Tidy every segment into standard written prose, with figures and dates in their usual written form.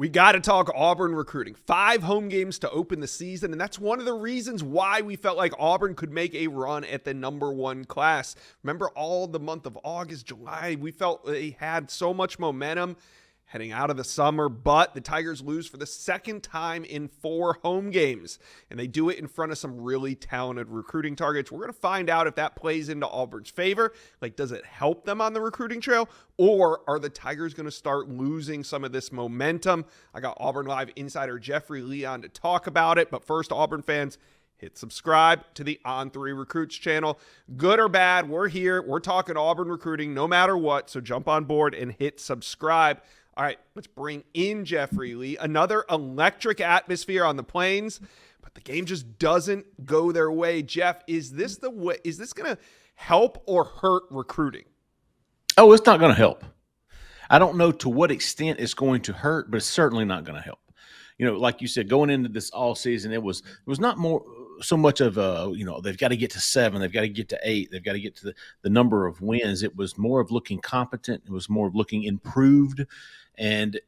We got to talk Auburn recruiting. 5 home games to open the season, and that's one of the reasons why we felt like Auburn could make a run at the #1 class. Remember all the month of August, July, we felt they had so much momentum heading out of the summer, but the Tigers lose for the second time in 4 home games, and they do it in front of some really talented recruiting targets. We're going to find out if that plays into Auburn's favor. Like, does it help them on the recruiting trail, or are the Tigers going to start losing some of this momentum? I got Auburn Live insider Jeffrey Leon to talk about it, but first, Auburn fans, hit subscribe to the On3 Recruits channel. Good or bad, we're here. We're talking Auburn recruiting no matter what, so jump on board and hit subscribe. All right, let's bring in Jeffrey Lee. Another electric atmosphere on the Plains, but the game just doesn't go their way. Jeff, is this the way? Is this going to help or hurt recruiting? Oh, it's not going to help. I don't know to what extent it's going to hurt, but it's certainly not going to help. You know, like you said, going into this all season, it was not more so much of they've got to get to 7, they've got to get to 8, they've got to get to the number of wins. It was more of looking competent. It was more of looking improved. And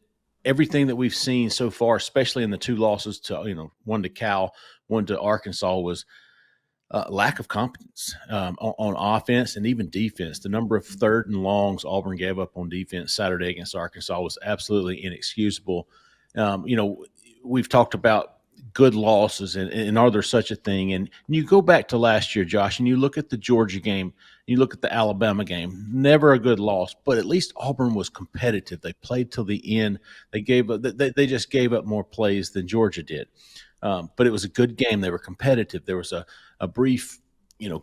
everything that we've seen so far, especially in the 2 losses to, one to Cal, one to Arkansas, was lack of competence on offense and even defense. The number of 3rd and longs Auburn gave up on defense Saturday against Arkansas was absolutely inexcusable. We've talked about good losses and are there such a thing? And you go back to last year, Josh, and you look at the Georgia game, you look at the Alabama game, never a good loss, but at least Auburn was competitive. They played till the end. They just gave up more plays than Georgia did. But it was a good game. They were competitive. There was a brief,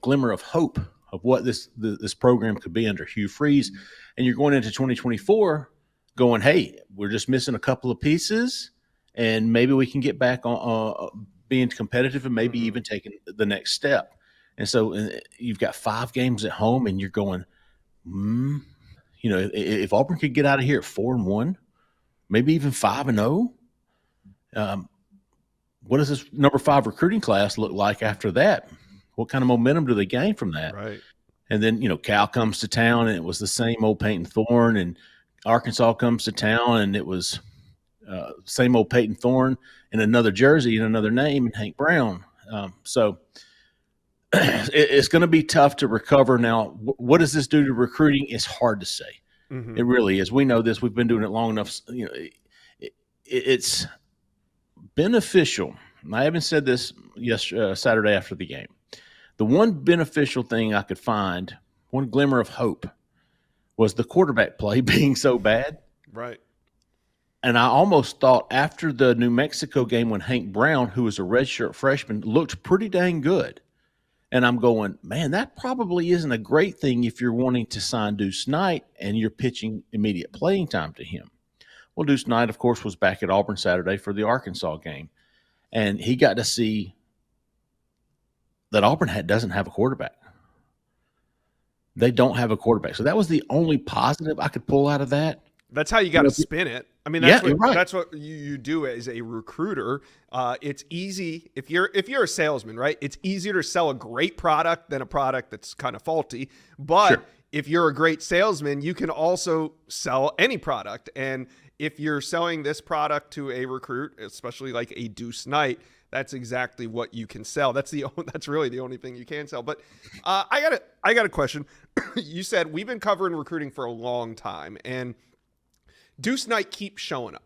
glimmer of hope of what this program could be under Hugh Freeze. And you're going into 2024 going, hey, we're just missing a couple of pieces, and maybe we can get back on being competitive and maybe even taking the next step. And so you've got 5 games at home, and you're going, if Auburn could get out of here at 4-1, maybe even 5-0, what does this number 5 recruiting class look like after that? What kind of momentum do they gain from that? Right. And then, Cal comes to town, and it was the same old Peyton Thorne, and Arkansas comes to town, and it was same old Peyton Thorne in another jersey and another name, and Hank Brown. So it's going to be tough to recover. Now, what does this do to recruiting? It's hard to say. Mm-hmm. It really is. We know this. We've been doing it long enough. It's beneficial. I haven't said this Saturday after the game. The one beneficial thing I could find, one glimmer of hope, was the quarterback play being so bad. Right. And I almost thought after the New Mexico game when Hank Brown, who was a redshirt freshman, looked pretty dang good. And I'm going, man, that probably isn't a great thing if you're wanting to sign Deuce Knight and you're pitching immediate playing time to him. Well, Deuce Knight, of course, was back at Auburn Saturday for the Arkansas game. And he got to see that Auburn doesn't have a quarterback. They don't have a quarterback. So that was the only positive I could pull out of that. That's how you got to spin it. I mean, that's what you do as a recruiter. It's easy if you're a salesman, right? It's easier to sell a great product than a product that's kind of faulty. But if you're a great salesman, you can also sell any product. And if you're selling this product to a recruit, especially like a Deuce Knight, that's exactly what you can sell. That's really the only thing you can sell. But I got a question. You said we've been covering recruiting for a long time, and Deuce Knight keeps showing up.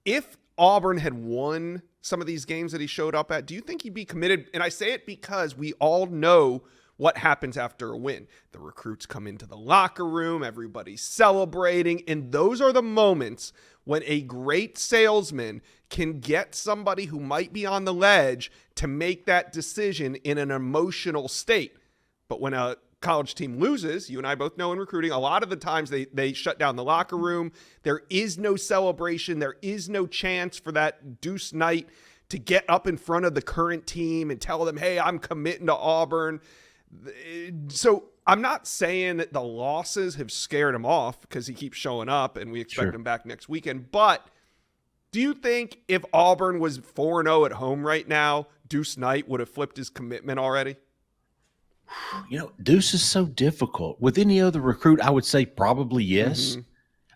If Auburn had won some of these games that he showed up at, do you think he'd be committed? And I say it because we all know what happens after a win. The recruits come into the locker room, everybody's celebrating, and those are the moments when a great salesman can get somebody who might be on the ledge to make that decision in an emotional state. But when a college team loses, you and I both know in recruiting, a lot of the times they shut down the locker room. There is no celebration. There is no chance for that Deuce Knight to get up in front of the current team and tell them, hey, I'm committing to Auburn. So I'm not saying that the losses have scared him off because he keeps showing up and we expect him back next weekend. But do you think if Auburn was 4-0 at home right now, Deuce Knight would have flipped his commitment already? Deuce is so difficult. With any other recruit, I would say probably yes. Mm-hmm.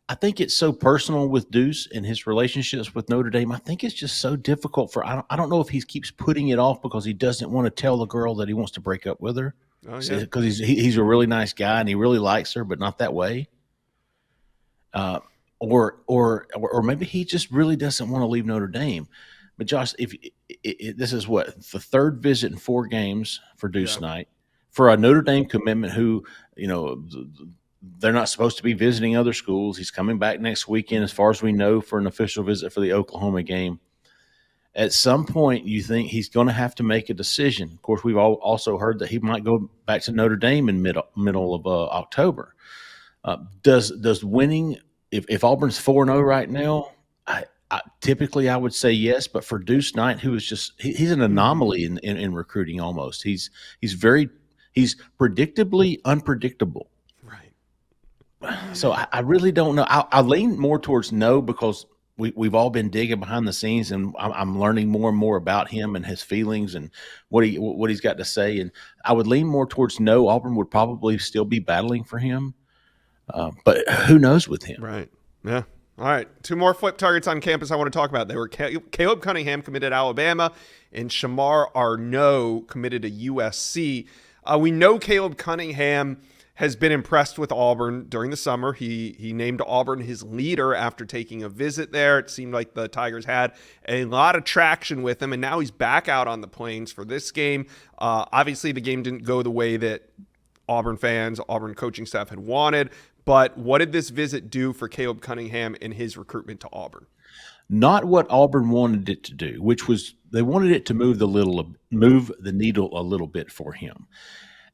I think it's so personal with Deuce and his relationships with Notre Dame. I think it's just so difficult for I don't know if he keeps putting it off because he doesn't want to tell the girl that he wants to break up with her. Oh, yeah. Because he's a really nice guy and he really likes her, but not that way. Or maybe he just really doesn't want to leave Notre Dame. But Josh, this is what the third visit in 4 games for Deuce Knight for a Notre Dame commitment who, they're not supposed to be visiting other schools. He's coming back next weekend, as far as we know, for an official visit for the Oklahoma game. At some point, you think he's going to have to make a decision. Of course, we've also heard that he might go back to Notre Dame in middle of October. Does winning, if Auburn's 4-0 right now, typically I would say yes, but for Deuce Knight, who is he's an anomaly in recruiting almost. He's predictably unpredictable. Right. So I really don't know. I lean more towards no because we've all been digging behind the scenes, and I'm learning more and more about him and his feelings and what he's got to say. And I would lean more towards no. Auburn would probably still be battling for him, but who knows with him? Right. Yeah. All right. 2 more flip targets on campus I want to talk about. They were Caleb Cunningham committed to Alabama and Shamar Arnoux committed to USC. We know Caleb Cunningham has been impressed with Auburn during the summer. He named Auburn his leader after taking a visit there. It seemed like the Tigers had a lot of traction with him, and now he's back out on the plains for this game. Obviously, the game didn't go the way that Auburn fans, Auburn coaching staff had wanted, but what did this visit do for Caleb Cunningham in his recruitment to Auburn? Not what Auburn wanted it to do, which was they wanted it to move the needle a little bit for him.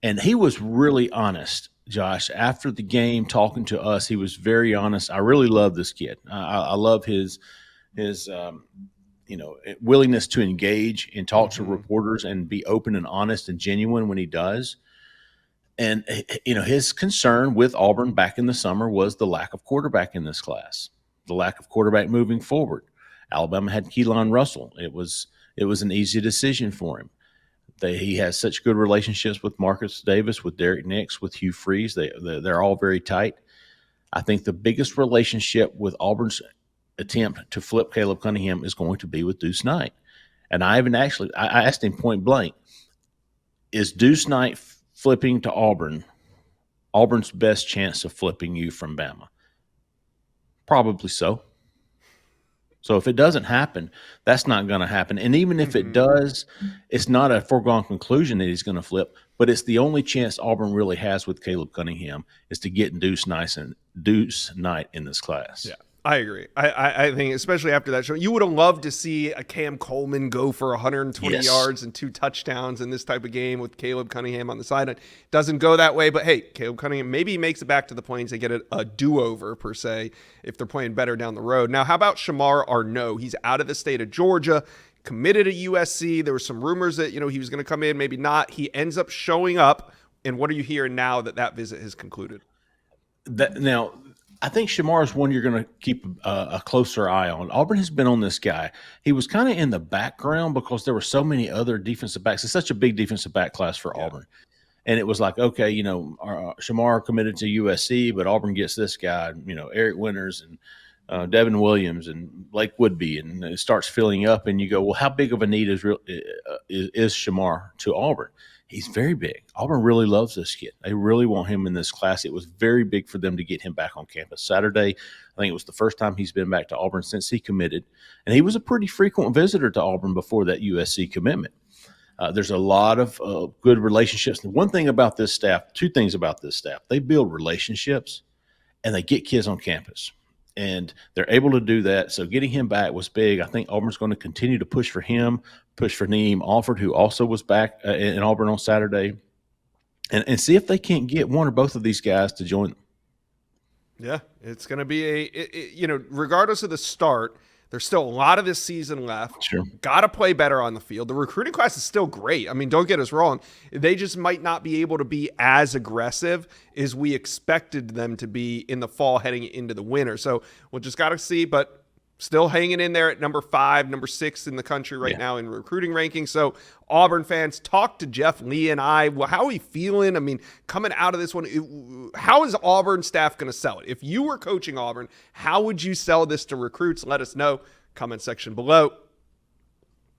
And he was really honest, Josh. After the game, talking to us, he was very honest. I really love this kid. I love his willingness to engage and talk to reporters and be open and honest and genuine when he does. And his concern with Auburn back in the summer was the lack of quarterback in this class, the lack of quarterback moving forward. Alabama had Keelan Russell. It was an easy decision for him. He has such good relationships with Marcus Davis, with Derek Nix, with Hugh Freeze. They're all very tight. I think the biggest relationship with Auburn's attempt to flip Caleb Cunningham is going to be with Deuce Knight. And I asked him point blank, is Deuce Knight flipping to Auburn's best chance of flipping you from Bama? Probably so. So if it doesn't happen, that's not going to happen. And even if it does, it's not a foregone conclusion that he's going to flip, but it's the only chance Auburn really has with Caleb Cunningham is to get Deuce Knight in this class. Yeah, I agree. I think especially after that show, you would have loved to see a Cam Coleman go for 120 yards and 2 touchdowns in this type of game with Caleb Cunningham on the sideline. Doesn't go that way, but hey, Caleb Cunningham, maybe he makes it back to the Plains. They get a do-over, per se, if they're playing better down the road. Now, how about Shamar Arnoux? He's out of the state of Georgia, committed to USC. There were some rumors that, he was going to come in, maybe not. He ends up showing up, and what are you hearing now that visit has concluded? Now, I think Shamar is one you're going to keep a closer eye on. Auburn has been on this guy. He was kind of in the background because there were so many other defensive backs. It's such a big defensive back class for Auburn. And it was like, okay, Shamar committed to USC, but Auburn gets this guy, Eric Winters and Devin Williams and Blake Woodby, and it starts filling up. And you go, well, how big of a need is Shamar to Auburn? He's very big. Auburn really loves this kid. They really want him in this class. It was very big for them to get him back on campus Saturday. I think it was the first time he's been back to Auburn since he committed. And he was a pretty frequent visitor to Auburn before that USC commitment. There's a lot of good relationships. And one thing about this staff, 2 things about this staff, they build relationships and they get kids on campus. And they're able to do that. So getting him back was big. I think Auburn's going to continue to push for him, push for Neem Alford, who also was back in Auburn on Saturday, and see if they can't get one or both of these guys to join them. Yeah, it's going to be regardless of the start, there's still a lot of this season left. Sure. Got to play better on the field. The recruiting class is still great. I mean, don't get us wrong. They just might not be able to be as aggressive as we expected them to be in the fall heading into the winter. So we'll just got to see. But still hanging in there at number 5, number 6 in the country right now in recruiting rankings. So Auburn fans, talk to Jeff Lee and I. Well, how are we feeling? I mean, coming out of this one, how is Auburn staff going to sell it? If you were coaching Auburn, how would you sell this to recruits? Let us know. Comment section below.